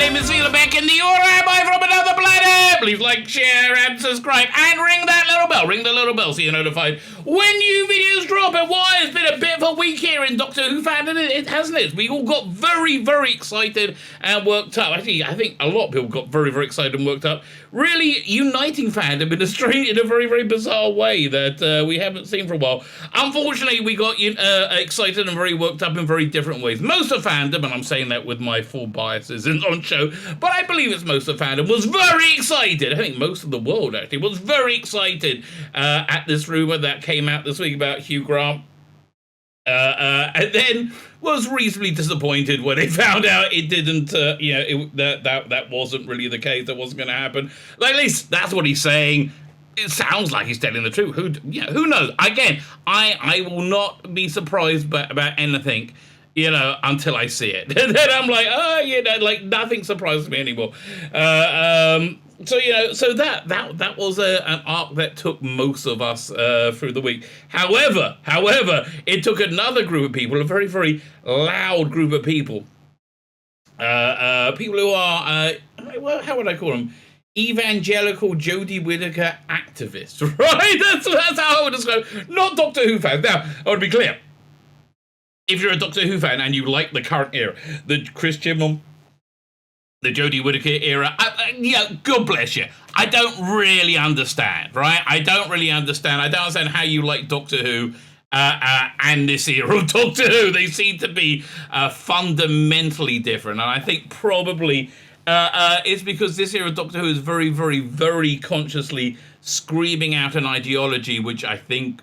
name is Tzvi Lebetkin, the Rabbi from another planet. Please like, share, and subscribe, and ring that little bell. Ring the little bell so you're notified when new videos drop. And why it's been a bit of a week here in Doctor Who fandom, it hasn't it? We all got very, very excited and worked up. Actually, I think a lot of people got very, very excited and worked up. Really uniting fandom in a very, very bizarre way that we haven't seen for a while. Unfortunately, we got excited and very worked up in very different ways. Most of fandom, and I'm saying that with my full biases on show, but I believe it's most of fandom, was very excited. I think most of the world actually was very excited at this rumour that came out this week about Hugh Grant. And then was reasonably disappointed when they found out it didn't, that wasn't really the case. That wasn't going to happen. Like, at least that's what he's saying. It sounds like he's telling the truth. Who knows? Again, I will not be surprised about anything, until I see it. Then I'm like, nothing surprises me anymore. So that was an arc that took most of us through the week. However, it took another group of people, a very, very loud group of people. People who are, how would I call them? Evangelical Jodie Whittaker activists, right? That's how I would describe it. Not Doctor Who fans. Now, I want to be clear. If you're a Doctor Who fan and you like the current era, the Chris Chibnall, the Jodie Whittaker era, God bless you. I don't really understand, right? I don't understand how you like Doctor Who and this era of Doctor Who. They seem to be fundamentally different. And I think probably it's because this era of Doctor Who is very, very, very consciously screaming out an ideology which I think,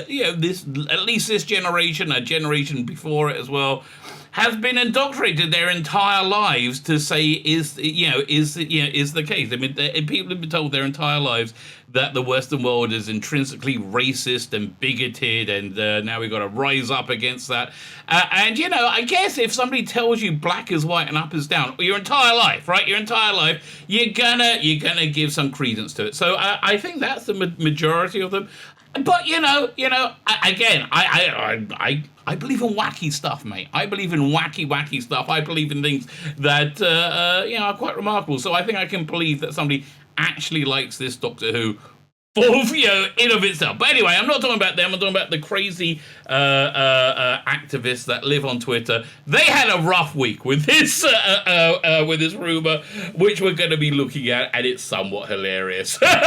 this generation, a generation before it as well, has been indoctrinated their entire lives to say is the case. I mean, people have been told their entire lives that the Western world is intrinsically racist and bigoted, and now we've got to rise up against that. I guess if somebody tells you black is white and up is down, your entire life, right? Your entire life, you're gonna give some credence to it. So I think that's the majority of them. But again, I believe in wacky stuff, mate. I believe in wacky stuff. I believe in things that are quite remarkable. So I think I can believe that somebody actually likes this Doctor Who in of itself. But anyway, I'm not talking about them. I'm talking about the crazy activists that live on Twitter. They had a rough week with this rumor, which we're going to be looking at, and it's somewhat hilarious. Now,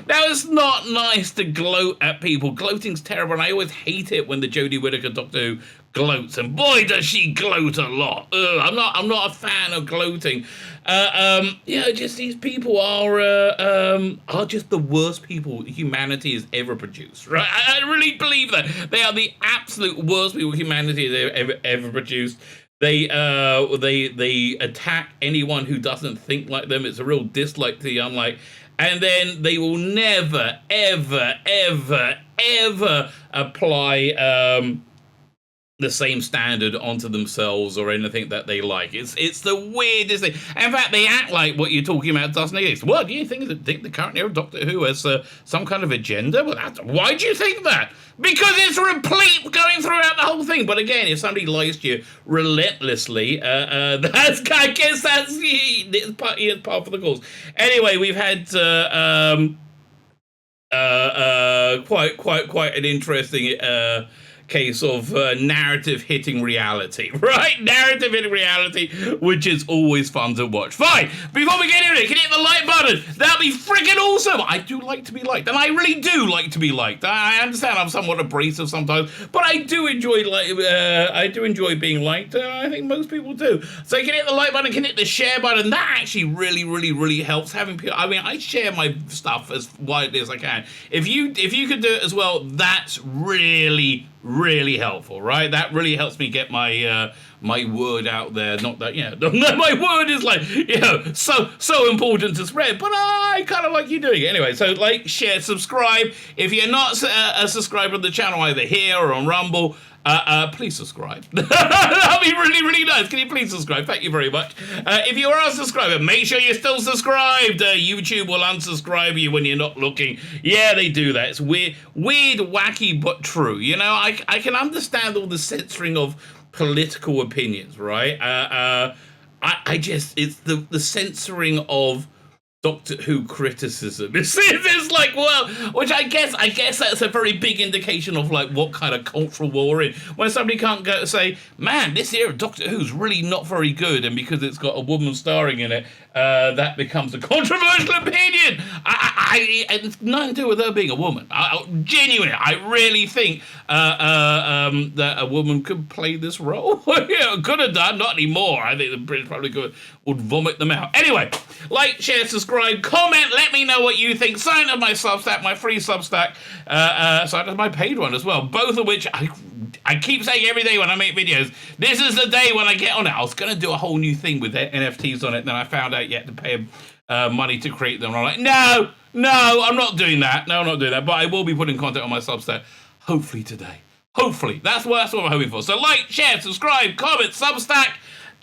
it's not nice to gloat at people. Gloating's terrible, and I always hate it when the Jodie Whittaker Doctor Who gloats, and boy does she gloat a lot. I'm not a fan of gloating. Just these people are just the worst people humanity has ever produced, right? I really believe that. They are the absolute worst people humanity has ever produced. They attack anyone who doesn't think like them. It's a real dislike to the unlike. And then they will never, ever, ever, ever apply the same standard onto themselves or anything that they like. It's the weirdest thing. In fact, they act like what you're talking about doesn't exist. What do you think the current era of Doctor Who has some kind of agenda? Well, why do you think that? Because it's replete going throughout the whole thing. But again, if somebody lies to you relentlessly, I guess that's part of the course. Anyway, we've had quite an interesting case of narrative hitting reality, right? Narrative hitting reality, which is always fun to watch. Fine, before we get into it, can you hit the like button? That'd be freaking awesome. I do like to be liked, and I really do like to be liked. I understand I'm somewhat abrasive sometimes, but I do enjoy being liked. I think most people do. So you can hit the like button, can hit the share button. That actually really, really, really helps. Having people, I share my stuff as widely as I can. If you could do it as well, that's really helpful, right? That really helps me get my my word out there. Not that, my word is so important to spread, but I kind of like you doing it anyway. So like, share, subscribe. If you're not a subscriber of the channel, either here or on Rumble, please subscribe. That'd be really, really nice. Can you please subscribe? Thank you very much. If you are a subscriber, make sure you're still subscribed. YouTube will unsubscribe you when you're not looking. Yeah, they do that. It's weird, wacky, but true. I can understand all the censoring of political opinions, right? I just, it's the censoring of Doctor Who criticism. It's like, well, which I guess that's a very big indication of like what kind of cultural war we're in. When somebody can't go say, man, this era of Doctor Who's really not very good, and because it's got a woman starring in it, that becomes a controversial opinion. And nothing to do with her being a woman. Genuinely, I really think that a woman could play this role. Yeah, could have done, not anymore. I think the British probably would vomit them out. Anyway, like, share, subscribe, comment, let me know what you think. Sign up my Substack, my free Substack, sign up my paid one as well, both of which I keep saying every day when I make videos, this is the day when I get on it. I was going to do a whole new thing with NFTs on it, then I found out you had to pay money to create them. And I'm like, no, I'm not doing that. No, I'm not doing that. But I will be putting content on my Substack, hopefully today. Hopefully. That's what I'm hoping for. So like, share, subscribe, comment, Substack.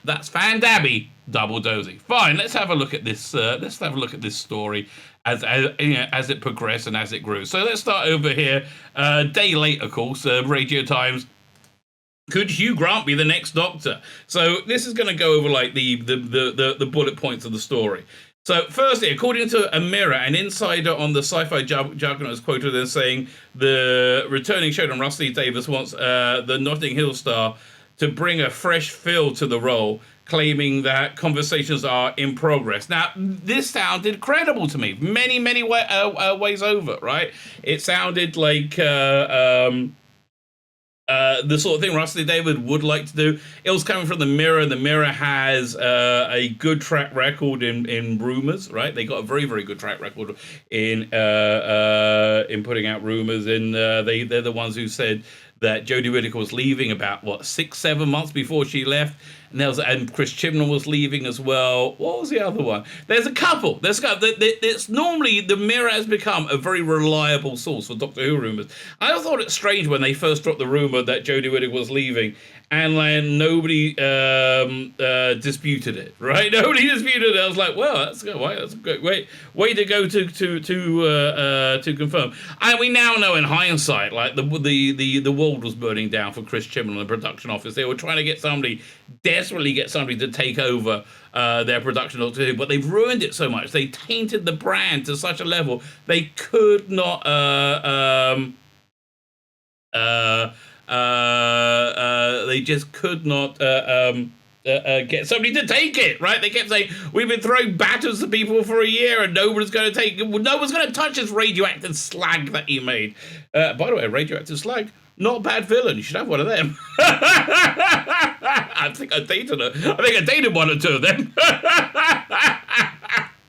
That's Fandabby, double dozy. Fine, let's have a look at this. Let's have a look at this story as it progressed and as it grew. So let's start over here. Day late, of course. Radio Times. Could Hugh Grant be the next Doctor? So this is going to go over like the bullet points of the story. So firstly, according to a Mirror, an insider on the sci-fi juggernaut is quoted as saying the returning showrunner Russell Davies wants the Notting Hill star to bring a fresh feel to the role, claiming that conversations are in progress. Now, this sounded credible to me, many ways over, right? It sounded like the sort of thing Russell Davies would like to do. It was coming from the Mirror. The Mirror has a good track record in rumors, right? They got a very, very good track record in putting out rumors. And they're the ones who said that Jodie Whittaker was leaving about 6-7 months before she left, and Chris Chibnall was leaving as well. What was the other one? There's a couple. It's normally the Mirror has become a very reliable source for Doctor Who rumors. I thought it strange when they first dropped the rumor that Jodie Whittaker was leaving, and then nobody disputed it. Right? Nobody disputed it. I was like, well, that's good. That's a great way to go to confirm. And we now know in hindsight, like the world was burning down for Chris Chibnall in the production office. They were trying to desperately get somebody to take over their production of Doctor Who, but they've ruined it so much. They tainted the brand to such a level they could not they just could not get somebody to take it, right? They kept saying, we've been throwing batters to people for a year and no one's going to touch this radioactive slag that you made. By the way, radioactive slag, not a bad villain. You should have one of them. I think I dated one or two of them.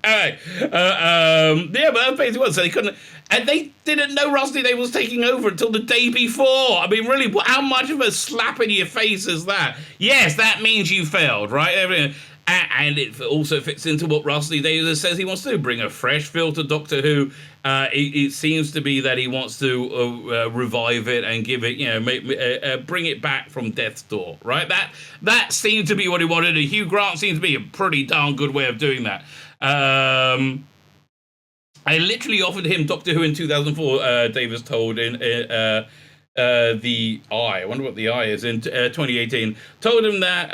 Alright. Yeah, but that's basically what. So they couldn't, and they didn't know Rusty Day was taking over until the day before. I mean, really, how much of a slap in your face is that? Yes, that means you failed, right? And it also fits into what Rusty Davies says he wants to do, bring a fresh feel to Doctor Who. It seems to be that he wants to revive it and give it, bring it back from death's door, right? That seemed to be what he wanted. And Hugh Grant seems to be a pretty darn good way of doing that. I literally offered him Doctor Who in 2004, Davies told in the Eye. I wonder what the Eye is in 2018. Told him that,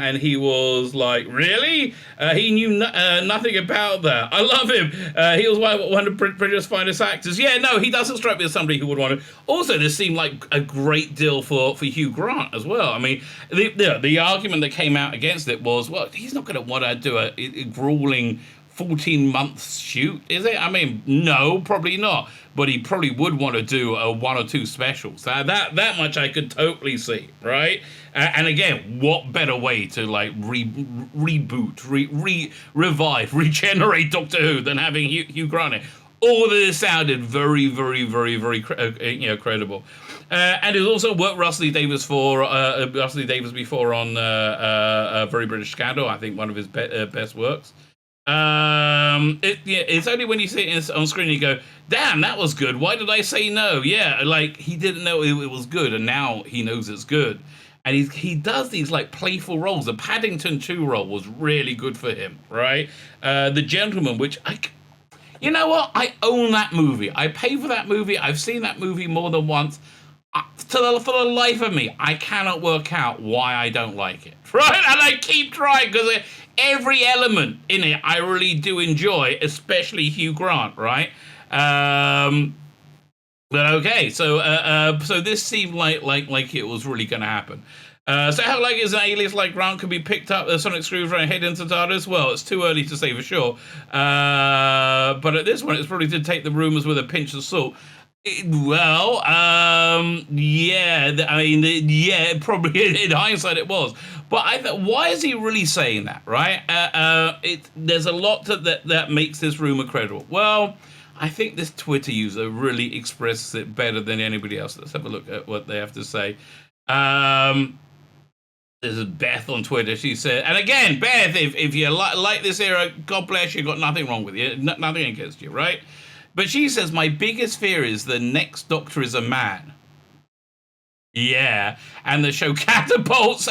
and he was like, "Really?" He knew nothing about that. I love him. He was one of Britain's finest actors. Yeah, no, he doesn't strike me as somebody who would want to. Also, this seemed like a great deal for Hugh Grant as well. I mean, the argument that came out against it was, well, he's not going to want to do a grueling 14 months shoot, is it? I mean, no, probably not. But he probably would want to do a 1 or 2 specials. That much I could totally see, right? And again, what better way to like reboot, revive, regenerate Doctor Who than having Hugh Grant in? All of this sounded very, very, very, very credible. And it also worked Russell Davies before on Very British Scandal. I think one of his best works. It's only when you see it on screen you go, damn, that was good. Why did I say no? Yeah, like he didn't know it was good, and now he knows it's good. And he does these like playful roles. The Paddington 2 role was really good for him, right? The Gentleman, which you know what? I own that movie. I pay for that movie. I've seen that movie more than once. For the life of me, I cannot work out why I don't like it, right? And I keep trying because every element in it I really do enjoy, especially Hugh Grant, right? But okay, so this seemed like it was really going to happen. So how likely is an alias like Grant could be picked up the sonic screwdriver and head into TARDIS? Well, it's too early to say for sure. But at this point, it's probably to take the rumors with a pinch of salt. Yeah, I mean, yeah, probably in hindsight it was. But I thought, why is he really saying that, right? There's a lot that makes this rumor credible. Well, I think this Twitter user really expresses it better than anybody else. Let's have a look at what they have to say. This is Beth on Twitter. She said, and again, Beth, if you like this era, God bless you, got nothing wrong with you, nothing against you, right? But she says, my biggest fear is the next Doctor is a man. Yeah, and the show catapults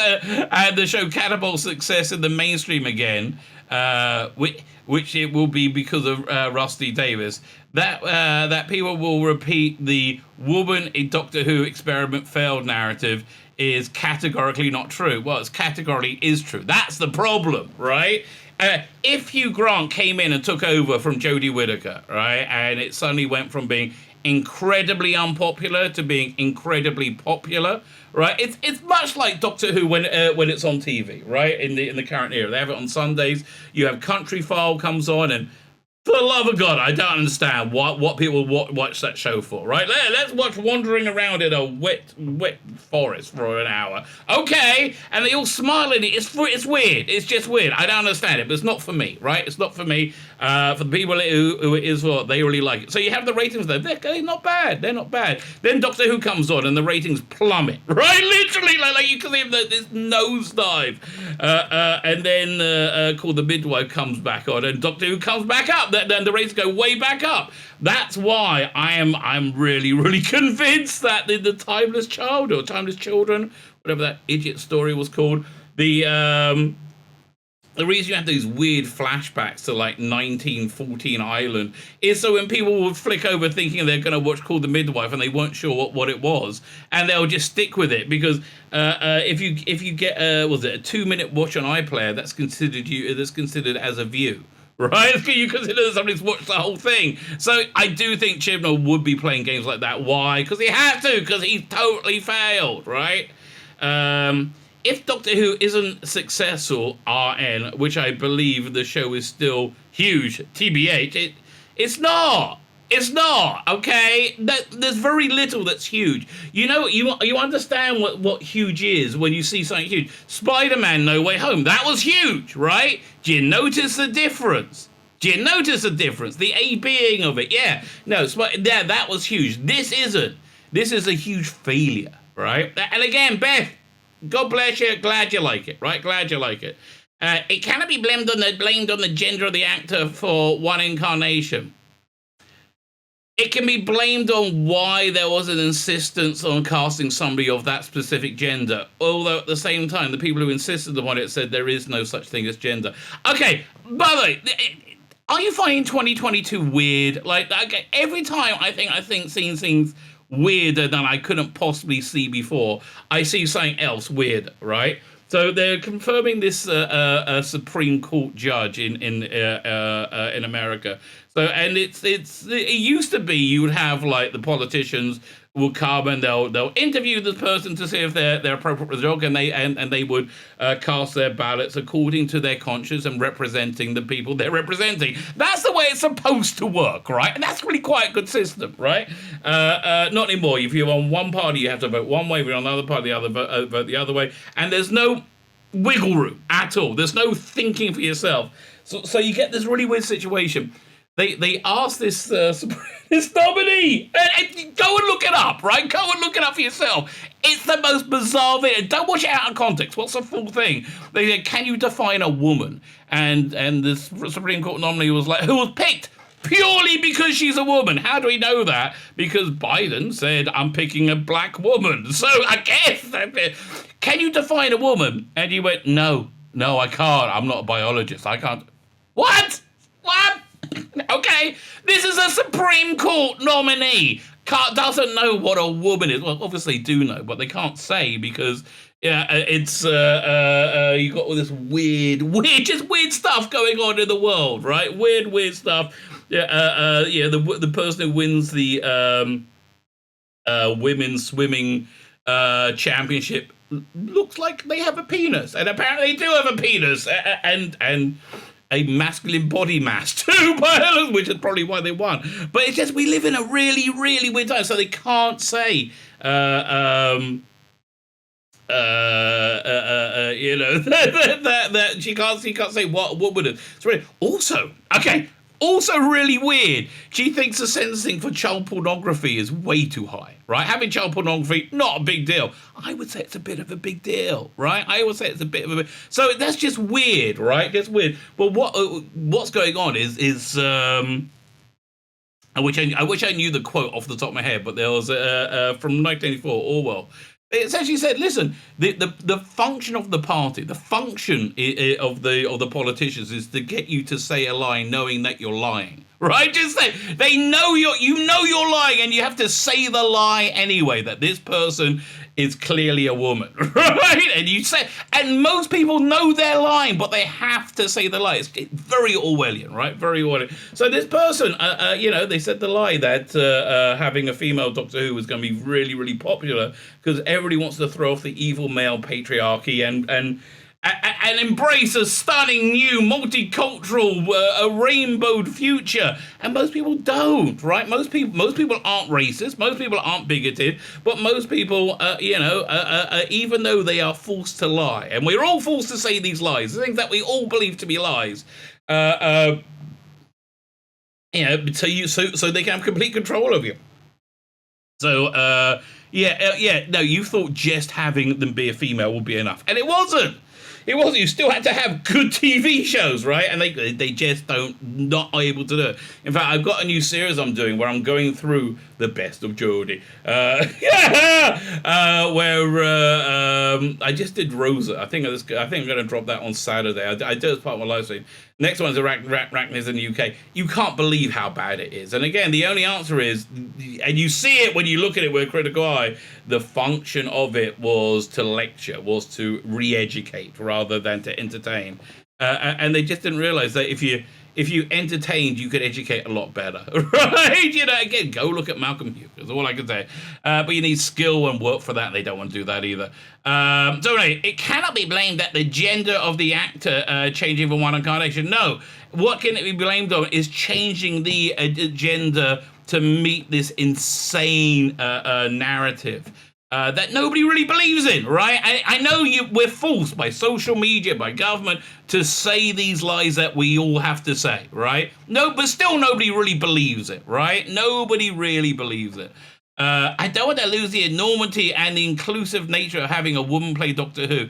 success in the mainstream again, which it will be because of Rusty Davis. That people will repeat the woman in Doctor Who experiment failed narrative is categorically not true. Well, it's categorically is true. That's the problem, right? If Hugh Grant came in and took over from Jodie Whittaker, right, and it suddenly went from being incredibly unpopular to being incredibly popular, right? It's much like Doctor Who when it's on TV, right? In the current era, they have it on Sundays. You have Country File comes on, and for the love of God, I don't understand what people watch that show for, right? Let's watch wandering around in a wet forest for an hour. Okay, and they all smile at it. It's weird. It's just weird. I don't understand it, but it's not for me, right? It's not for me. For the people who it is for, they really like it. So you have the ratings there. They're not bad. They're not bad. Then Doctor Who comes on and the ratings plummet, right? Literally, like you can see this nosedive. And then called The Midwife comes back on and Doctor Who comes back up. Then the ratings go way back up. That's why I'm really, really convinced that the Timeless Child or Timeless Children, whatever that idiot story was called, the reason you have these weird flashbacks to like 1914 Ireland is so when people would flick over thinking they're going to watch Called the Midwife and they weren't sure what it was, and they'll just stick with it because if you get a 2-minute watch on iPlayer, that's considered as a view. Right? You consider that somebody's watched the whole thing. So I do think Chibnall would be playing games like that. Why? Because he had to, because he's totally failed, right? If Doctor Who isn't successful, RN, which I believe the show is still huge, TBH, it's not. It's not, okay? There's very little that's huge. You know, you understand what huge is when you see something huge. Spider-Man No Way Home, that was huge, right? Do you notice the difference? The A-being of it, yeah. No, that was huge. This isn't. This is a huge failure, right? And again, Beth, God bless you, glad you like it, right? Glad you like it. It cannot be blamed on the gender of the actor for one incarnation. It can be blamed on why there was an insistence on casting somebody of that specific gender. Although at the same time, the people who insisted upon it said there is no such thing as gender. Okay, by the way, are you finding 2022 weird? Like, okay, every time I think seeing things weirder than I couldn't possibly see before, I see something else weird, right? So they're confirming this Supreme Court judge in America. So and it used to be you would have like the politicians will come and they'll interview this person to see if they're appropriate for the job, and they would cast their ballots according to their conscience and representing the people they're representing. That's the way it's supposed to work, right? And that's really quite a good system, right? Not anymore. If you're on one party, you have to vote one way. If you're on another party, the other vote the other way, and there's no wiggle room at all. There's no thinking for yourself. So you get this really weird situation. They asked this nominee, and go and look it up, right? Go and look it up for yourself. It's the most bizarre thing. Don't watch it out of context. What's the full thing? They said, can you define a woman? And the Supreme Court nominee was like, who was picked? Purely because she's a woman. How do we know that? Because Biden said, I'm picking a black woman. So I guess, can you define a woman? And you went, no, I can't. I'm not a biologist. I can't. What? Okay, this is a Supreme Court nominee. doesn't know what a woman is. Well, obviously do know, but they can't say because it's you got all this weird stuff going on in the world, right? Weird stuff. The person who wins the women's swimming championship looks like they have a penis, and apparently they do have a penis, and a masculine body mass too, which is probably why they won. But it's just we live in a really weird time, so they can't say that she can't say what a woman is. It's really, also really weird. She thinks the sentencing for child pornography is way too high, right? Having child pornography, not a big deal. I would say it's a bit of a big deal, right? So that's just weird, right? Just weird. But what's going on is I wish I knew the quote off the top of my head, but there was from 1984, Orwell. It essentially said, listen, the function of the party, the function of the politicians is to get you to say a lie knowing that you're lying. Right? Just say they know you're lying, and you have to say the lie anyway, that this person is clearly a woman, right? And you say, and most people know they're lying, but they have to say the lie. It's very Orwellian, right? Very Orwellian. So this person, they said the lie that having a female Doctor Who was going to be really popular because everybody wants to throw off the evil male patriarchy and embrace a stunning new multicultural, a rainbowed future, and most people don't, right? Most people aren't racist, most people aren't bigoted, but most people, even though they are forced to lie, and we're all forced to say these lies, the things that we all believe to be lies, so they can have complete control of you. So, you thought just having them be a female would be enough, and it wasn't. It wasn't. You still had to have good TV shows, right? And they just not able to do it. In fact, I've got a new series I'm doing where I'm going through the best of Jodie. I just did Rosa. I think I'm going to drop that on Saturday. I did as part of my live stream. Next one's Arachnids in the UK. You can't believe how bad it is. And again, the only answer is, and you see it when you look at it with a critical eye, the function of it was to lecture, was to re-educate rather than to entertain. And they just didn't realize that if you entertained, you could educate a lot better, right? Again, go look at Malcolm Hughes, is all I can say. But you need skill and work for that, and they don't want to do that either. So anyway, it cannot be blamed that the gender of the actor changing from one incarnation. No, what can it be blamed on is changing the gender to meet this insane narrative. That nobody really believes in, right? I know we're forced by social media, by government, to say these lies that we all have to say, right? No, but still nobody really believes it, right? Nobody really believes it. I don't want to lose the enormity and the inclusive nature of having a woman play Doctor Who,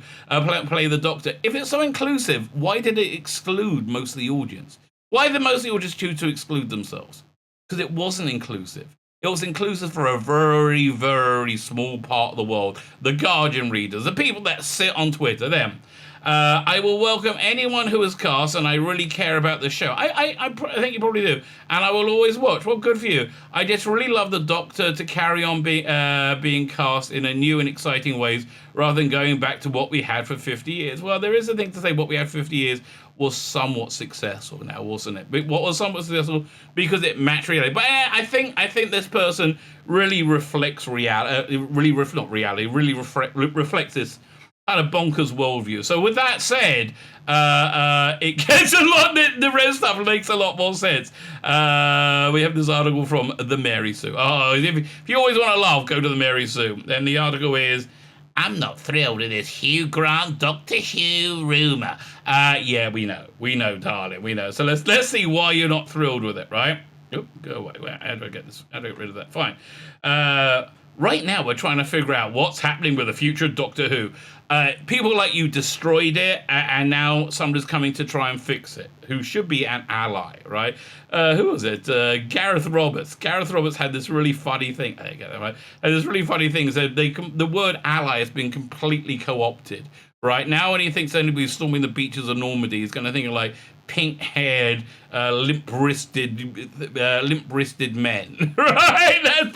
play the Doctor. If it's so inclusive, why did it exclude most of the audience? Why did most of the audience choose to exclude themselves? Because it wasn't inclusive. It was inclusive for a very, very small part of the world. The Guardian readers, the people that sit on Twitter, them. I will welcome anyone who is cast, and I really care about the show. I think you probably do. And I will always watch. Well, good for you. I just really love the Doctor to carry on being cast in a new and exciting ways, rather than going back to what we had for 50 years. Well, there is a thing to say what we had 50 years was somewhat successful now, wasn't it? But what was somewhat successful because it matched reality. But I think this person really reflects reality. Reflects this kind of bonkers worldview. So with that said, it gets a lot. The rest stuff makes a lot more sense. We have this article from the Mary Sue. Oh, if you always want to laugh, go to the Mary Sue. And the article is, I'm not thrilled with this Hugh Grant Doctor Who rumour. Yeah, we know, darling, we know. So let's see why you're not thrilled with it, right? Oh, go away. How do I get this? How do I get rid of that? Fine. Right now, we're trying to figure out what's happening with the future of Doctor Who. People like you destroyed it, and now somebody's coming to try and fix it, who should be an ally, right? Who was it? Gareth Roberts. Gareth Roberts had this really funny thing. There you go, right? And this really funny thing is that the word ally has been completely co-opted, right? Now when he thinks anybody's storming the beaches of Normandy, he's going to think of like pink-haired, limp-wristed men, right?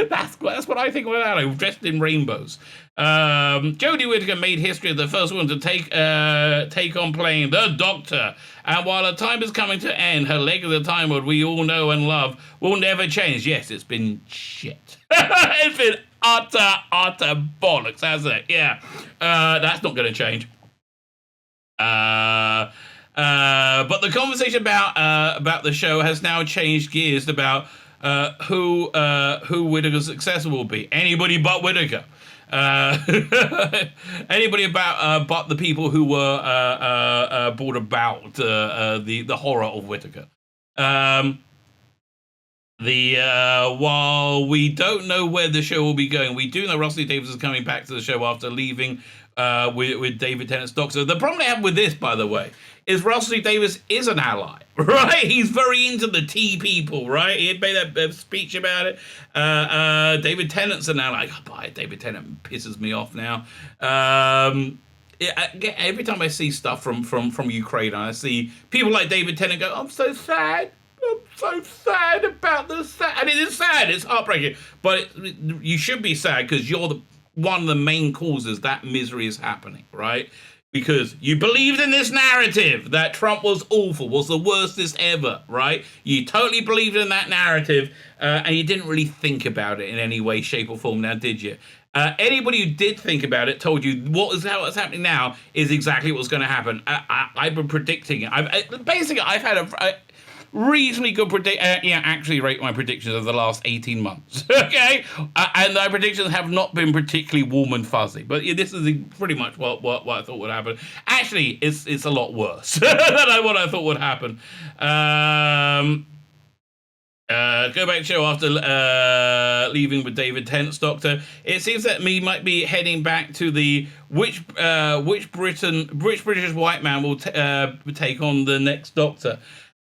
That's what I think about it, dressed in rainbows. Jodie Whittaker made history as the first woman to take on playing the Doctor, and while her time is coming to end, her leg of the Time Lord we all know and love will never change. Yes, it's been shit. It's been utter bollocks, hasn't it? Yeah, that's not going to change. But the conversation about the show has now changed gears about who Whittaker's successor will be. Anybody but Whittaker. Anybody but the people who were brought about the horror of Whittaker. While we don't know where the show will be going, we do know Russell T Davies is coming back to the show after leaving with David Tennant's Doctor. The problem I have with this, by the way, is Russell T Davies is an ally, right? He's very into the tea people, right? He made that speech about it. David Tennant's an ally. Oh, David Tennant pisses me off now. Every time I see stuff from Ukraine, I see people like David Tennant go, I'm so sad. I'm so sad about this. And it is sad. It's heartbreaking. But you should be sad because you're one of the main causes that misery is happening, right? Because you believed in this narrative that Trump was awful, was the worstest ever, right? You totally believed in that narrative, and you didn't really think about it in any way, shape, or form now, did you? Anybody who did think about it told you what's happening now is exactly what's going to happen. I've been predicting it. I've had a reasonably good actually rate my predictions of the last 18 months. Okay? And my predictions have not been particularly warm and fuzzy. But this is pretty much what I thought would happen. Actually, it's a lot worse than what I thought would happen. Go back to the show after leaving with David Tennant's Doctor. It seems that me might be heading back to the which British white man will take on the next Doctor.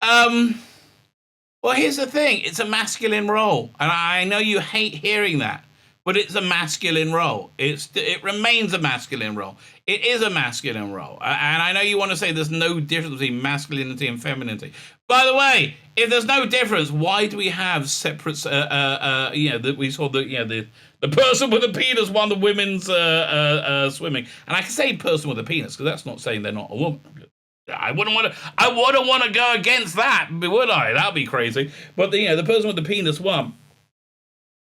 Well, here's the thing. It's a masculine role. And I know you hate hearing that, but it's a masculine role. It remains a masculine role. It is a masculine role. And I know you want to say there's no difference between masculinity and femininity. By the way, if there's no difference, why do we have separate, that we saw the person with a penis won the women's swimming. And I can say person with a penis because that's not saying they're not a woman. I wouldn't want to go against that, would I? That'd be crazy. But the person with the penis won,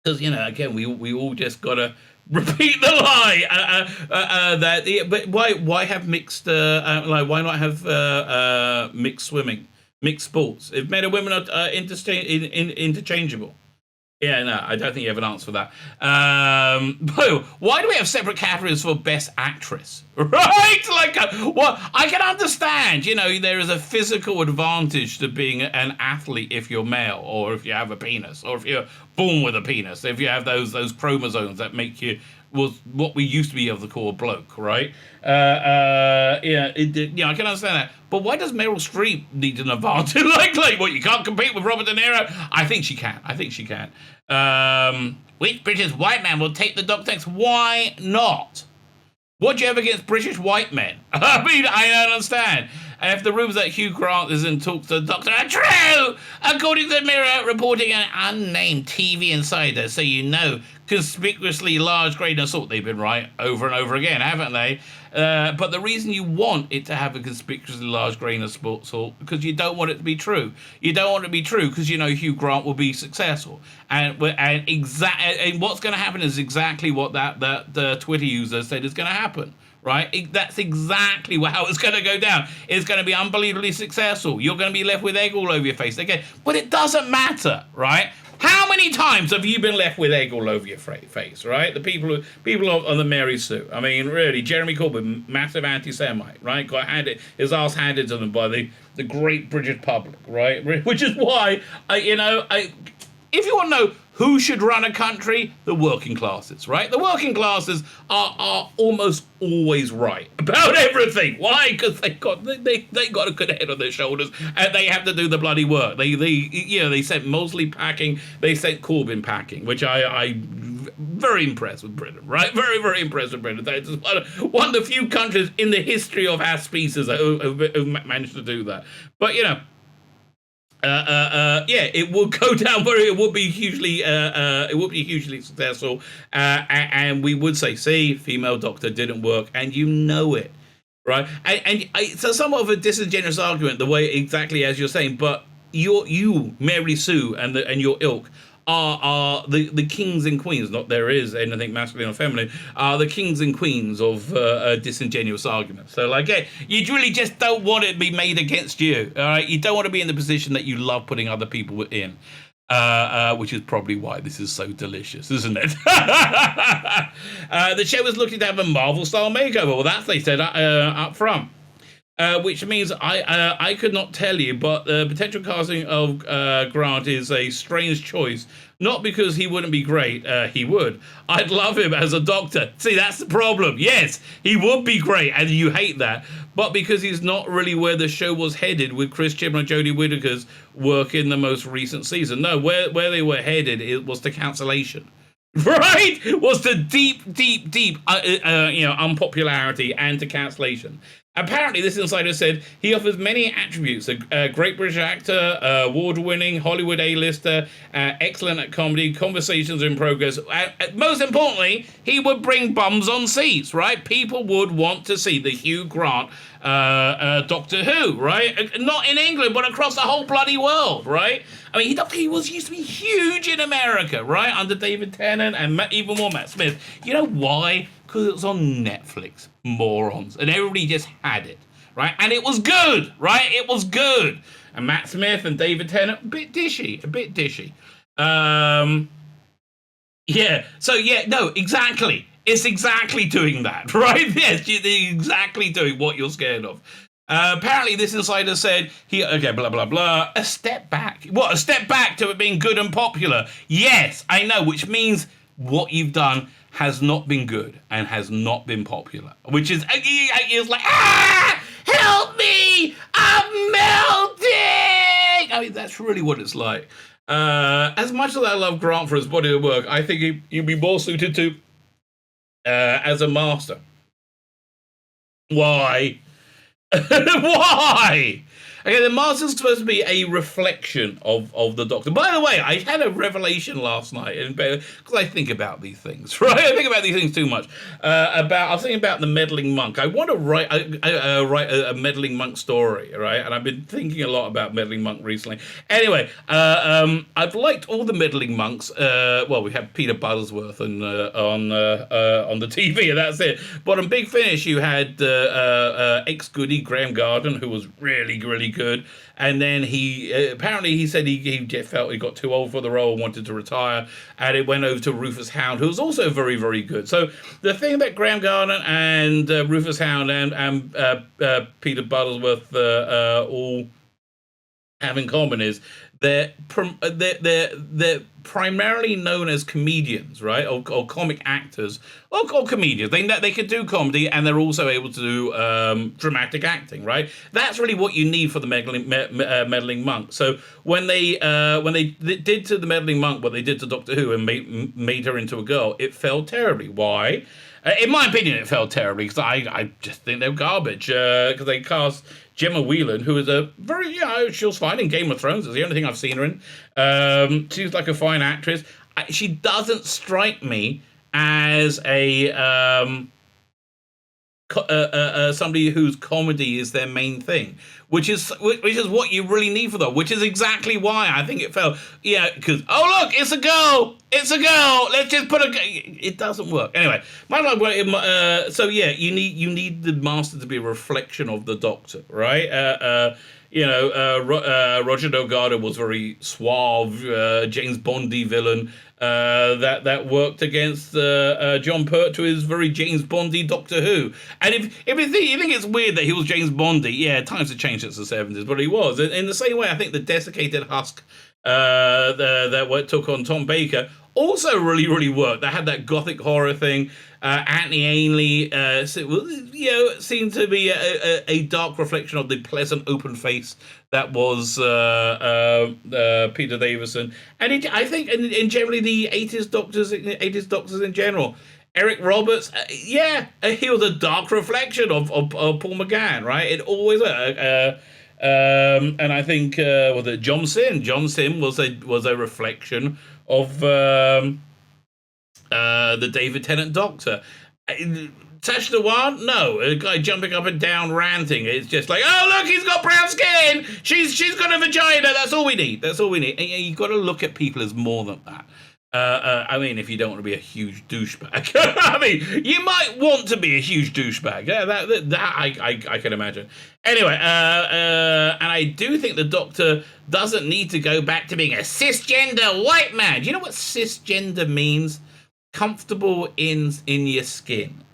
because again, we all just gotta repeat the lie. But why have mixed? Why not have mixed swimming, mixed sports? If men and women are interchangeable. Yeah, no, I don't think you have an answer for that. Why do we have separate categories for Best Actress? Right? I can understand, there is a physical advantage to being an athlete if you're male, or if you have a penis, or if you're born with a penis, if you have those chromosomes that make you what we used to be able to call a bloke, right? I can understand that. But why does Meryl Streep need an advantage? What, you can't compete with Robert De Niro? I think she can. Which British white man will take the Doctor next? Why not? What do you have against British white men? I mean, I don't understand. And if the rumours that Hugh Grant is in talks to the Doctor are true, according to the Mirror, reporting an unnamed TV insider, so conspicuously large grain of salt. They've been right over and over again, haven't they? But the reason you want it to have a conspicuously large grain of salt because you don't want it to be true. You don't want it to be true because Hugh Grant will be successful, and what's going to happen is exactly what that Twitter user said is going to happen. Right? That's exactly how it's going to go down. It's going to be unbelievably successful. You're going to be left with egg all over your face again. But it doesn't matter, right? How many times have you been left with egg all over your face, right? The people on the Mary Sue. I mean, really, Jeremy Corbyn, massive anti-Semite, right? Got his ass handed to them by the great British public, right? Which is why, if you want to know who should run a country, the working classes, right? The working classes are almost always right about everything. Why? Because they got a good head on their shoulders, and they have to do the bloody work. They sent Mosley packing, they sent Corbyn packing, which I very impressed with Britain, right? Very, very impressed with Britain. It's one of the few countries in the history of our species who managed to do that. But, it would go down where it would be hugely successful, and we would say, see, female doctor didn't work, and you know it, right? And it's somewhat of a disingenuous argument, the way exactly as you're saying, but you, Mary Sue, and your ilk are the kings and queens. Not there is anything masculine or feminine. Are the kings and queens of a disingenuous argument. So you really just don't want it to be made against you. All right, you don't want to be in the position that you love putting other people in. Which is probably why this is so delicious, isn't it? The show is looking to have a Marvel-style makeover. Well, that's they said up front. Which means I could not tell you, but the potential casting of Grant is a strange choice. Not because he wouldn't be great, he would. I'd love him as a doctor. See, that's the problem. Yes, he would be great, and you hate that. But because he's not really where the show was headed with Chris Chibnall and Jodie Whittaker's work in the most recent season. No, where they were headed, it was to cancellation. Right? Was to deep unpopularity and to cancellation. Apparently, this insider said he offers many attributes: a great British actor, award-winning Hollywood A-lister, excellent at comedy, conversations are in progress. Most importantly, he would bring bums on seats, right? People would want to see the Hugh Grant Doctor Who, right? Not in England, but across the whole bloody world, right? I mean, he used to be huge in America, right? Under David Tennant and even more Matt Smith. You know why? Because it was on Netflix, morons, and everybody just had it, right? And it was good, right? It was good. And Matt Smith and David Tennant, a bit dishy. Exactly. It's exactly doing that, right? Yes, you're exactly doing what you're scared of. Apparently, this insider said blah, blah, blah, a step back. What, a step back to it being good and popular? Yes, I know, which means what you've done has not been good and has not been popular, which is like, help me, I'm melting. I mean, that's really what it's like. As much as I love Grant for his body of work, I think he'd be more suited to as a master. Why? Why? Okay, the Master's supposed to be a reflection of the Doctor. By the way, I had a revelation last night, because I think about these things, right? I think about these things too much. I was thinking about the meddling monk. I want to write a meddling monk story, right? And I've been thinking a lot about meddling monk recently. Anyway, I've liked all the meddling monks. We had Peter Butterworth on the TV, and that's it. But on Big Finish, you had ex-goodie Graham Garden, who was really, really good, and then he said he felt he got too old for the role and wanted to retire, and it went over to Rufus Hound, who was also very, very good. So the thing that Graham Garden and Rufus Hound and Peter Butterworth all have in common is they're primarily known as comedians, right, or comic actors, or comedians. They could do comedy, and they're also able to do dramatic acting, right? That's really what you need for the meddling monk. So when they did to the meddling monk what they did to Doctor Who and made her into a girl, it failed terribly. Why? In my opinion, it failed terribly because I just think they're garbage. Because they cast Gemma Whelan, who is a very, she was fine in Game of Thrones. It's the only thing I've seen her in. She's like a fine actress. She doesn't strike me as somebody whose comedy is their main thing, which is what you really need for them. Which is exactly why I think it fell. Yeah, because look, it's a girl. Let's just put it doesn't work anyway. You need the Master to be a reflection of the Doctor, right? Roger Delgado was very suave, James Bondy villain that worked against John Pertwee is very James Bondy Doctor Who. And if you think it's weird that he was James Bondy, yeah, times have changed since the 70s, but he was. In the same way, I think the desiccated husk that took on Tom Baker also really worked. They had that gothic horror thing. Anthony Ainley, seemed to be a dark reflection of the pleasant open face that was Peter Davison, and I think in generally the 80s doctors in general. Eric Roberts, he was a dark reflection of Paul McGann, right? It always and I think was it John Sim? John Sim was a reflection of the David Tennant Doctor. Tash Dewan, no, a guy jumping up and down ranting. It's just like, oh look, he's got brown skin. She's got a vagina. That's all we need. And you've got to look at people as more than that. I mean, if you don't want to be a huge douchebag, I mean, you might want to be a huge douchebag. That I can imagine. Anyway, and I do think the Doctor doesn't need to go back to being a cisgender white man. Do you know what cisgender means? Comfortable in your skin.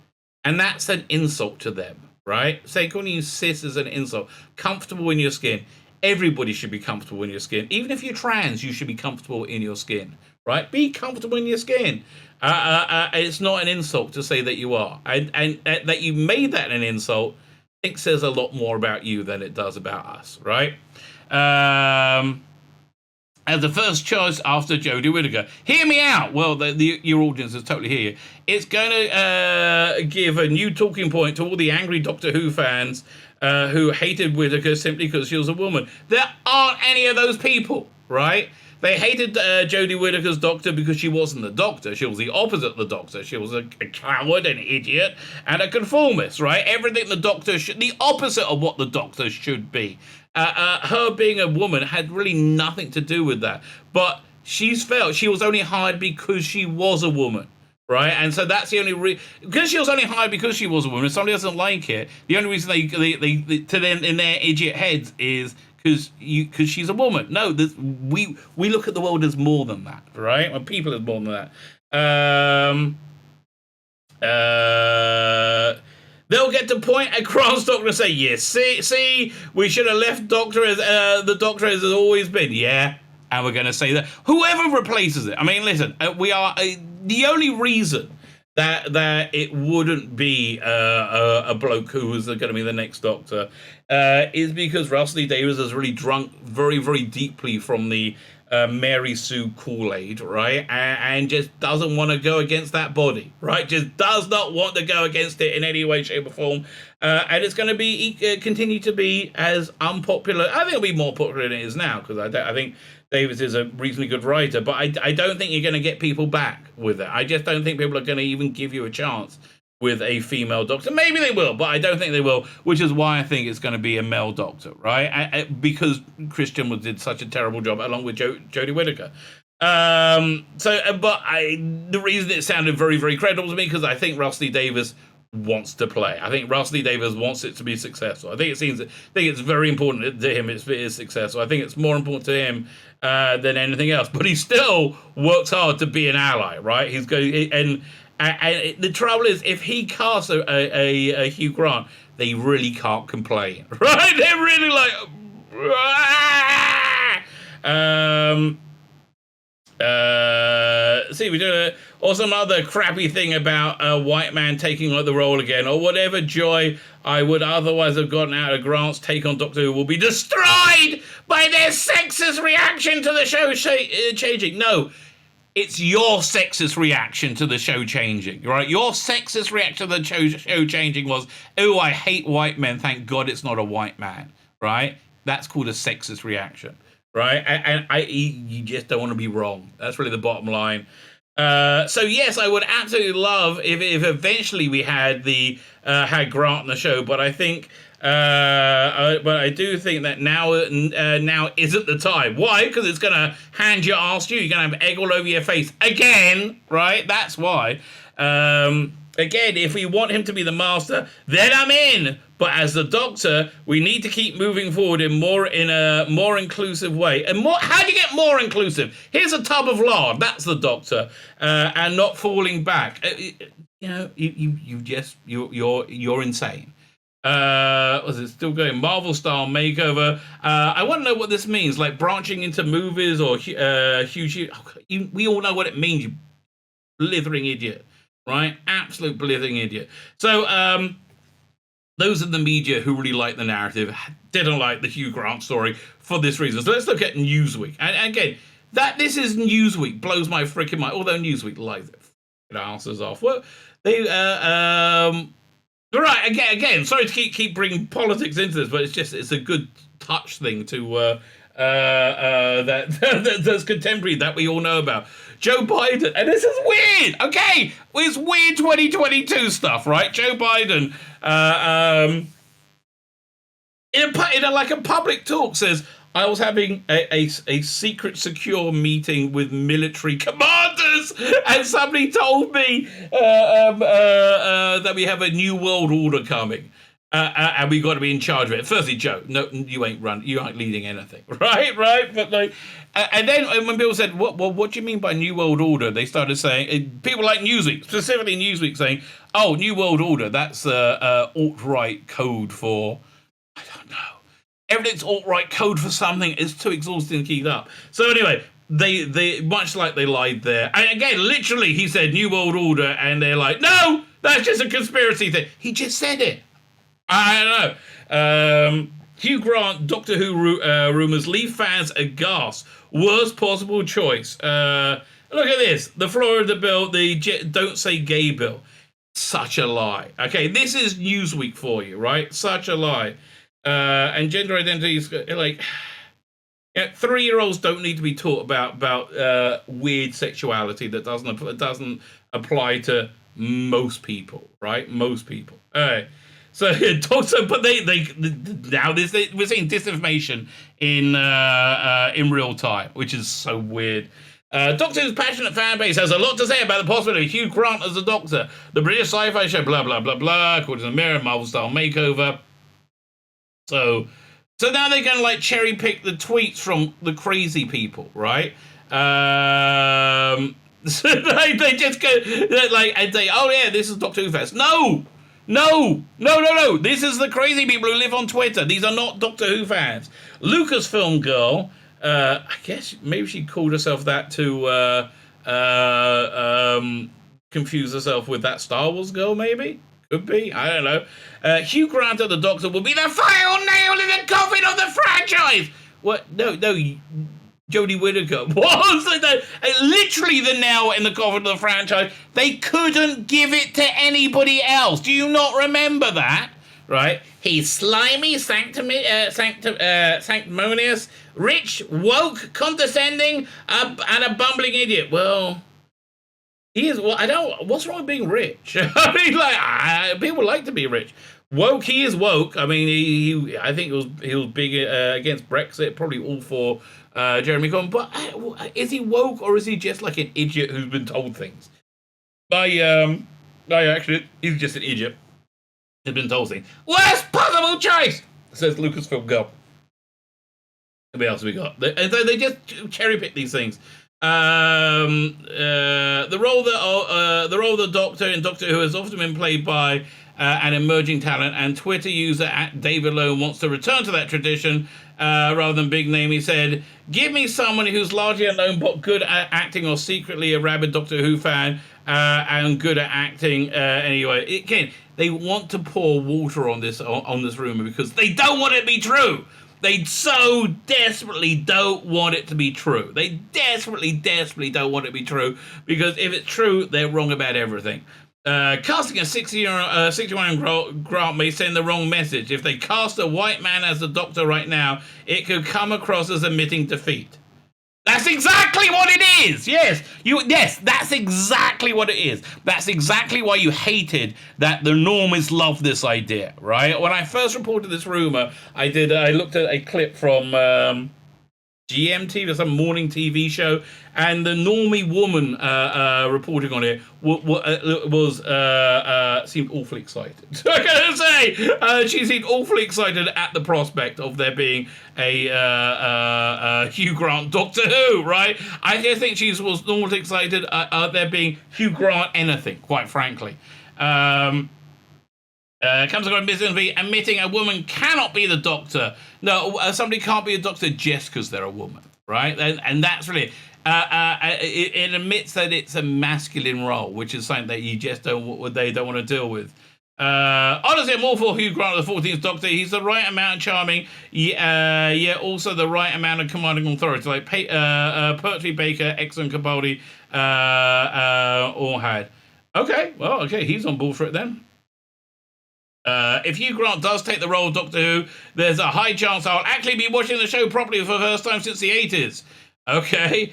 And that's an insult to them, right? Say, calling you cis is an insult. Comfortable in your skin. Everybody should be comfortable in your skin. Even if you're trans, you should be comfortable in your skin. Right? Be comfortable in your skin. It's not an insult to say that you are. And that you made that an insult, I think says a lot more about you than it does about us, right? As the first choice after Jodie Whittaker. Hear me out. Well, your audience is totally hear you. It's going to give a new talking point to all the angry Doctor Who fans who hated Whittaker simply because she was a woman. There aren't any of those people, right? They hated Jodie Whittaker's Doctor because she wasn't the Doctor. She was the opposite of the Doctor. She was a coward, an idiot, and a conformist, right? Everything the Doctor should... The opposite of what the Doctor should be. Her being a woman had really nothing to do with that. But she's felt she was only hired because she was a woman, right? And so that's the only because she was only hired because she was a woman. If somebody doesn't like it, the only reason they to them in their idiot heads is... because she's a woman. No, we look at the world as more than that, right? And people as more than that. They'll get to point across Doctor and say, yes, see, we should have left Doctor as the Doctor as has always been. Yeah, and we're going to say that. Whoever replaces it. I mean, listen, we are the only reason that it wouldn't be a bloke who was going to be the next Doctor is because Russell T Davies has really drunk very deeply from the Mary Sue Kool-Aid, right? And just doesn't want to go against that body, right? Just does not want to go against it in any way, shape, or form. And it's going to be continue to be as unpopular. I think it'll be more popular than it is now because I think Davies is a reasonably good writer, but I don't think you're going to get people back with it. I just don't think people are going to even give you a chance with a female Doctor. Maybe they will, but I don't think they will, which is why I think it's going to be a male Doctor, right? Because Christian did such a terrible job along with Jodie Whittaker. The reason it sounded very credible to me because I think Russell T Davies wants to play. I think Russell T Davies wants it to be successful. I think it's very important to him it is successful. I think it's more important to him than anything else. But he still works hard to be an ally, right? He's going and the trouble is if he casts a Hugh Grant, they really can't complain, right? They're really like. See, we do or some other crappy thing about a white man taking on the role again, or whatever joy I would otherwise have gotten out of Grant's take on Doctor Who will be destroyed by their sexist reaction to the show changing. No, it's your sexist reaction to the show changing, right? Your sexist reaction to the show changing was, oh, I hate white men. Thank God it's not a white man, right? That's called a sexist reaction. Right, and you just don't want to be wrong. That's really the bottom line. So yes, I would absolutely love if eventually we had Grant on the show, but I think, but I do think that now isn't the time. Why? Because it's gonna hand your ass to you. You're gonna have egg all over your face again, right? That's why. Again, if we want him to be the master, then I'm in. But as the Doctor, we need to keep moving forward in a more inclusive way. And more, how do you get more inclusive? Here's a tub of lard. That's the Doctor, and not falling back. You're insane. Was it still going? Marvel style makeover. I want to know what this means. Like branching into movies or huge. We all know what it means. You blithering idiot, right? Absolute blithering idiot. So those are the media who really like the narrative, didn't like the Hugh Grant story for this reason. So let's look at Newsweek. And again, this is Newsweek blows my freaking mind. Although Newsweek lies their asses off. Well, they right again. Sorry to keep bringing politics into this, but it's a good touch thing to that's contemporary that we all know about. Joe Biden, and this is weird. Okay, it's weird 2022 stuff, right? Joe Biden, in a public talk, says I was having a secret, secure meeting with military commanders, and somebody told me that we have a new world order coming. And we got to be in charge of it. Firstly, Joe, no, you ain't leading anything, right? But like, and then when people said, "What do you mean by new world order?" They started saying, people like Newsweek, specifically Newsweek, saying, "Oh, new world order, that's alt-right code for, I don't know, everything's alt-right code for something. It's too exhausting to keep up." So anyway, they much like they lied there. And again, literally, he said new world order, and they're like, "No, that's just a conspiracy thing." He just said it. I don't know. Hugh Grant, Doctor Who rumours leave fans aghast. Worst possible choice. Look at this. The Florida bill, the don't say gay bill. Such a lie. Okay, this is Newsweek for you, right? Such a lie. And gender identities, like, 3-year-olds don't need to be taught about weird sexuality that doesn't apply to most people, right? Most people. All right. So, but they now we're seeing disinformation in real time, which is so weird. Doctor Who's passionate fan base has a lot to say about the possibility of Hugh Grant as a Doctor. The British sci-fi show, blah blah blah blah, according to the Mirror, Marvel style makeover. So now they can like cherry pick the tweets from the crazy people, right? So they just go like and say, "Oh yeah, this is Doctor Who fest." No. This is the crazy people who live on Twitter. These are not Doctor Who fans. Lucasfilm girl, I guess maybe she called herself that to confuse herself with that Star Wars girl, maybe? Could be. I don't know. Hugh Grant as the Doctor will be the final nail in the coffin of the franchise. What? No. Jodie Whittaker was literally the nail in the coffin of the franchise. They couldn't give it to anybody else. Do you not remember that? Right? He's slimy, sanctimonious, rich, woke, condescending, and a bumbling idiot. Well, he is. Well, what's wrong with being rich? I mean, like, people like to be rich. Woke, he is woke. I mean, I think he was big against Brexit, probably all for Jeremy Corbyn. But is he woke or is he just like an idiot who's been told things? Actually, he's just an idiot who's been told things. Worst possible choice, says Lucasfilm girl. What else have we got? They just cherry pick these things. The role of the Doctor in Doctor Who has often been played by an emerging talent, and Twitter user @DavidLone wants to return to that tradition rather than big name. He said, "Give me someone who's largely unknown but good at acting, or secretly a rabid Doctor Who fan and good at acting." Anyway, again, they want to pour water on this rumor because they don't want it to be true. They so desperately don't want it to be true. They desperately don't want it to be true because if it's true, they're wrong about everything. Casting a 61-year-old Grant may send the wrong message. If they cast a white man as the Doctor right now, it could come across as admitting defeat. That's exactly what it is. Yes, that's exactly what it is. That's exactly why you hated that the normies love this idea, right? When I first reported this rumor, I looked at a clip from GMT, some morning TV show, and the normie woman reporting on it seemed awfully excited. I gotta say, she seemed awfully excited at the prospect of there being a Hugh Grant Doctor Who, right? I just think she was not excited at there being Hugh Grant anything, quite frankly. Comes across misinformation, admitting a woman cannot be the doctor. No, somebody can't be a doctor just because they're a woman, right? And that's really it admits that it's a masculine role, which is something that you just they don't want to deal with. Honestly, I'm all for Hugh Grant, the 14th Doctor. He's the right amount of charming, also the right amount of commanding authority. Like Pertwee Baker, excellent Capaldi, all had. Okay, he's on board for it then. If Hugh Grant does take the role of Doctor Who, there's a high chance I'll actually be watching the show properly for the first time since the 80s. Okay.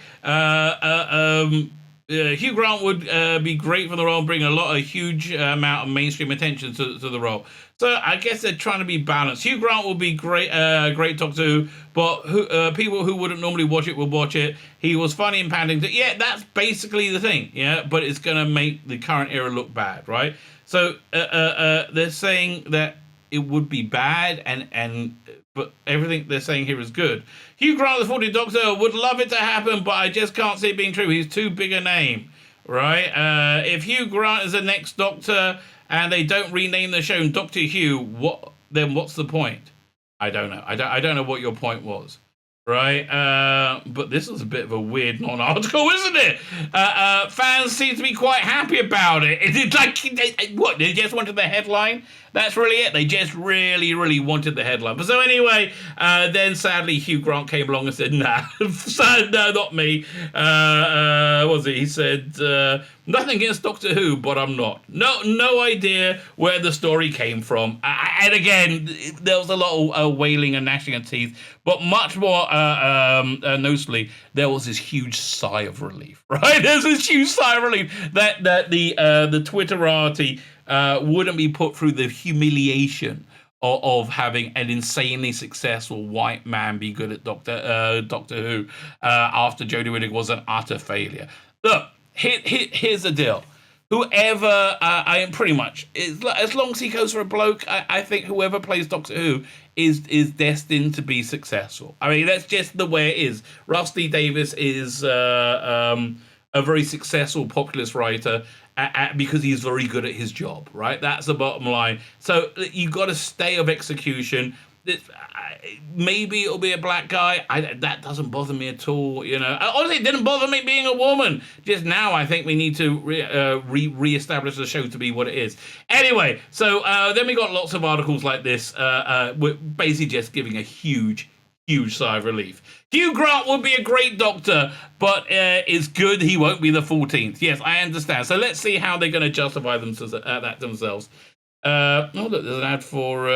Hugh Grant would be great for the role, bring a huge amount of mainstream attention to the role. So I guess they're trying to be balanced. Hugh Grant will be great Doctor Who, but people who wouldn't normally watch it will watch it. He was funny in Paddington. Yeah, that's basically the thing. Yeah, but it's going to make the current era look bad, right? So they're saying that it would be bad, but everything they're saying here is good. Hugh Grant, the 40th Doctor, would love it to happen, but I just can't see it being true. He's too big a name, right? If Hugh Grant is the next Doctor and they don't rename the show Doctor Who, what's the point? I don't know. I don't know what your point was. Right, but this is a bit of a weird non-article, isn't it? Fans seem to be quite happy about it. It's like, they just wanted the headline? That's really it. They just really, really wanted the headline. But so anyway, then sadly Hugh Grant came along and said, nah, no, not me. What was it? He said, nothing against Doctor Who, but I'm not. No idea where the story came from. And again, there was a lot of wailing and gnashing of teeth, but much more noticeably, there was this huge sigh of relief, right? There's this huge sigh of relief that the Twitterati wouldn't be put through the humiliation of having an insanely successful white man be good at Doctor Who after Jodie Whittaker was an utter failure. Look, here's the deal. Whoever, I am pretty much, as long as he goes for a bloke, I think whoever plays Doctor Who is destined to be successful. I mean, that's just the way it is. Rusty Davies is a very successful populist writer because he's very good at his job, right? That's the bottom line. So you've got a stay of execution. Maybe it'll be a black guy. That doesn't bother me at all, you know. Honestly, it didn't bother me being a woman. Just now, I think we need to re-establish the show to be what it is. Anyway, so then we got lots of articles like this, basically just giving a huge sigh of relief. Hugh Grant would be a great Doctor, but it's good he won't be the 14th. Yes, I understand. So let's see how they're going to justify that themselves. Look, there's an ad for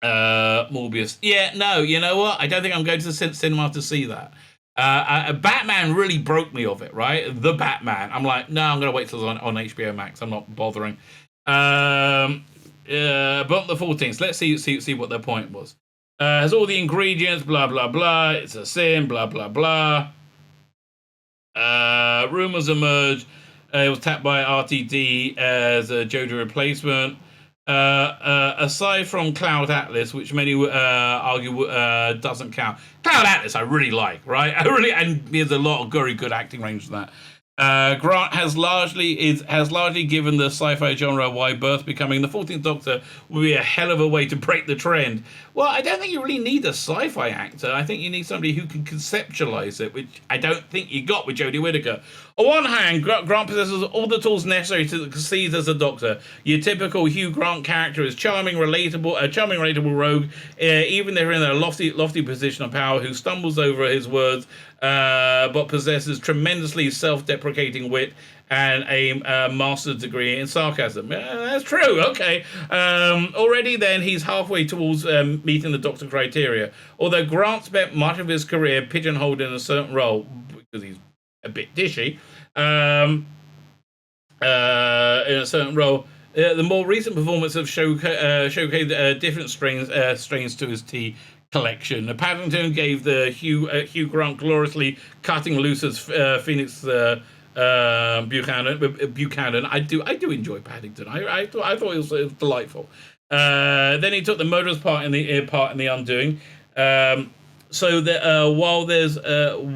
Morbius. Yeah, no, you know what? I don't think I'm going to the cinema to see that. Batman really broke me of it, right? The Batman. I'm like, no, I'm going to wait till it's on HBO Max. I'm not bothering. But the 14th. Let's see what their point was. Has all the ingredients, blah, blah, blah. It's a sin, blah, blah, blah. Rumors emerge. It was tapped by RTD as a Jodie replacement. Aside from Cloud Atlas, which many argue doesn't count. Cloud Atlas I really like, right? And there's a lot of very good acting range in that. Grant has largely given the sci-fi genre a wide berth. Becoming the 14th Doctor will be a hell of a way to break the trend. Well, I don't think you really need a sci-fi actor. I think you need somebody who can conceptualize it, which I don't think you got with Jodie Whittaker. On one hand, Grant possesses all the tools necessary to succeed as a Doctor. Your typical Hugh Grant character is a charming, relatable rogue, even if they're in a lofty position of power, who stumbles over his words, but possesses tremendously self-deprecating wit and a master's degree in sarcasm. That's true, okay. Already then, he's halfway towards meeting the Doctor criteria. Although Grant spent much of his career pigeonholed in a certain role, because he's a bit dishy, in a certain role, the more recent performance have showcased different strains to his tea collection. Paddington gave the Hugh Grant gloriously cutting loose as Phoenix Buchanan. I do enjoy Paddington. I thought it was delightful. Then he took the murderous part in the Undoing. So that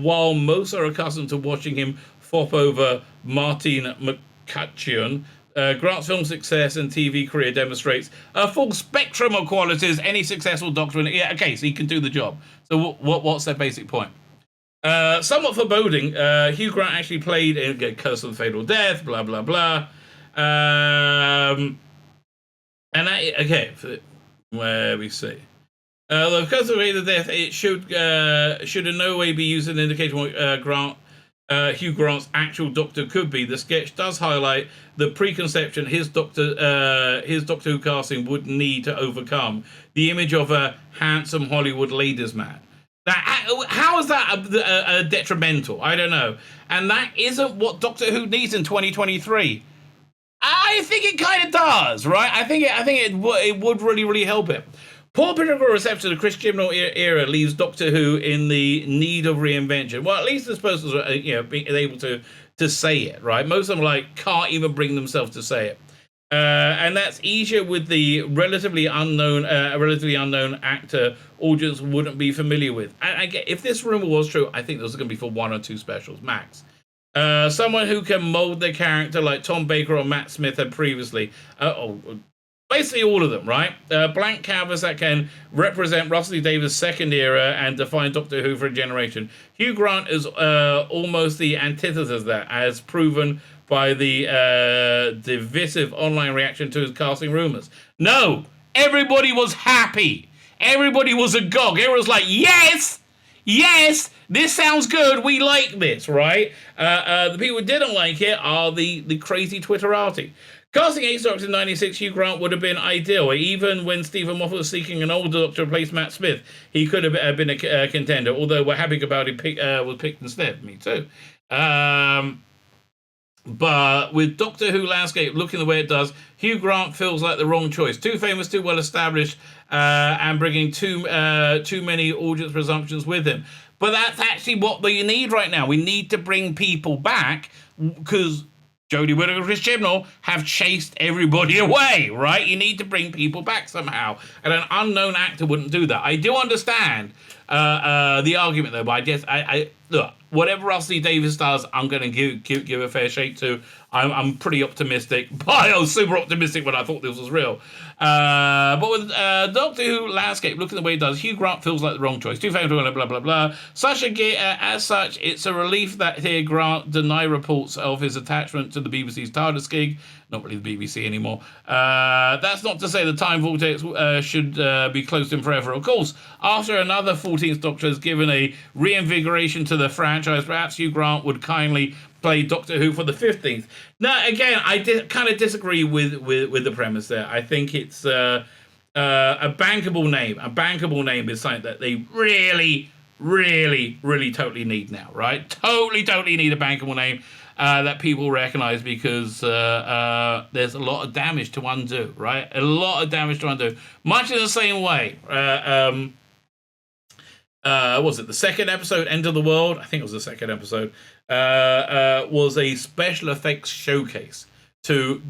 while most are accustomed to watching him fop over Martin McCutcheon, Grant's film success and TV career demonstrates a full spectrum of qualities any successful doctor. Yeah, okay, so he can do the job. So what's their basic point? Somewhat foreboding, Hugh Grant actually played in Curse of the Fatal Death, blah, blah, blah. And where we see. The Curse of the Fatal Death, it should in no way be used as an indication what Hugh Grant's actual Doctor could be. The sketch does highlight the preconception his Doctor Who casting would need to overcome the image of a handsome Hollywood ladies' man. How is that detrimental? I don't know. And that isn't what Doctor Who needs in 2023. I think it kind of does, right? I think it would really, really help it. Poor critical reception of the Chris Chibnall era leaves Doctor Who in the need of reinvention. Well, at least this person's being able to say it, right? Most of them can't even bring themselves to say it, and that's easier with the relatively unknown actor audience wouldn't be familiar with. And if this rumor was true, I think this is going to be for 1 or 2 specials max. Someone who can mold their character like Tom Baker or Matt Smith had previously. Basically all of them, right? Blank canvas that can represent Russell T Davies' second era and define Doctor Who for a generation. Hugh Grant is almost the antithesis of that, as proven by the divisive online reaction to his casting rumors. No, everybody was happy. Everybody was agog. Everyone was like, yes, this sounds good. We like this, right? The people who didn't like it are the crazy Twitterati. Casting Eighth Doctor in 96, Hugh Grant would have been ideal. Even when Stephen Moffat was seeking an older Doctor to replace Matt Smith, he could have been a contender, although we're happy about it was picked instead. Me too. But with Doctor Who landscape looking the way it does, Hugh Grant feels like the wrong choice. Too famous, too well established, and bringing too many audience presumptions with him. But that's actually what we need right now. We need to bring people back because Jodie Whittaker and Chris Chibnall have chased everybody away, right? You need to bring people back somehow. And an unknown actor wouldn't do that. I do understand the argument, though, but I look, whatever Russell T Davies does, I'm going to give a fair shake to. I'm pretty optimistic. But I was super optimistic when I thought this was real. But with Doctor Who landscape looking the way it does, Hugh Grant feels like the wrong choice. Too famous, blah, blah, blah. As such, it's a relief that here Grant deny reports of his attachment to the BBC's TARDIS gig. Not really the BBC anymore. That's not to say the time vortex should be closed in forever. Of course, after another 14th Doctor has given a reinvigoration to the franchise, perhaps Hugh Grant would kindly play Doctor Who for the 15th. Now, again, I kind of disagree with the premise there. I think it's a bankable name. A bankable name is something that they really, really, really totally need now, right? Totally need a bankable name that people recognize because there's a lot of damage to undo, right? A lot of damage to undo. Much in the same way. Was it the second episode, End of the World? I think it was the second episode. Was a special effects showcase to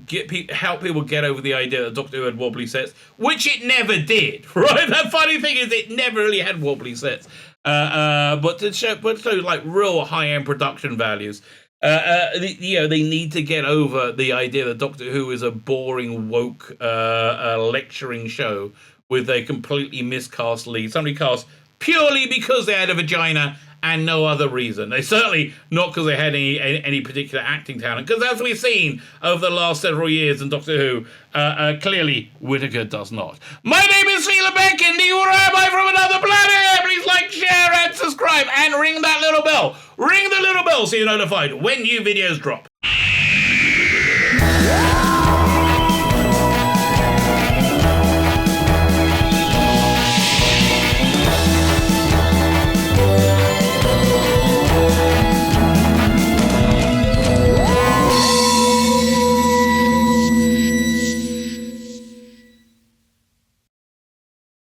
help people get over the idea that Doctor Who had wobbly sets, which it never did, right? The funny thing is it never really had wobbly sets. But to show like real high-end production values, they need to get over the idea that Doctor Who is a boring, woke, lecturing show with a completely miscast lead. Somebody cast purely because they had a vagina and no other reason. They certainly not because they had any particular acting talent. Because as we've seen over the last several years in Doctor Who, clearly Whittaker does not. My name is Tzvi Lebetkin, the Rabbi from another planet. Please like, share, and subscribe, and ring that little bell. Ring the little bell so you're notified when new videos drop.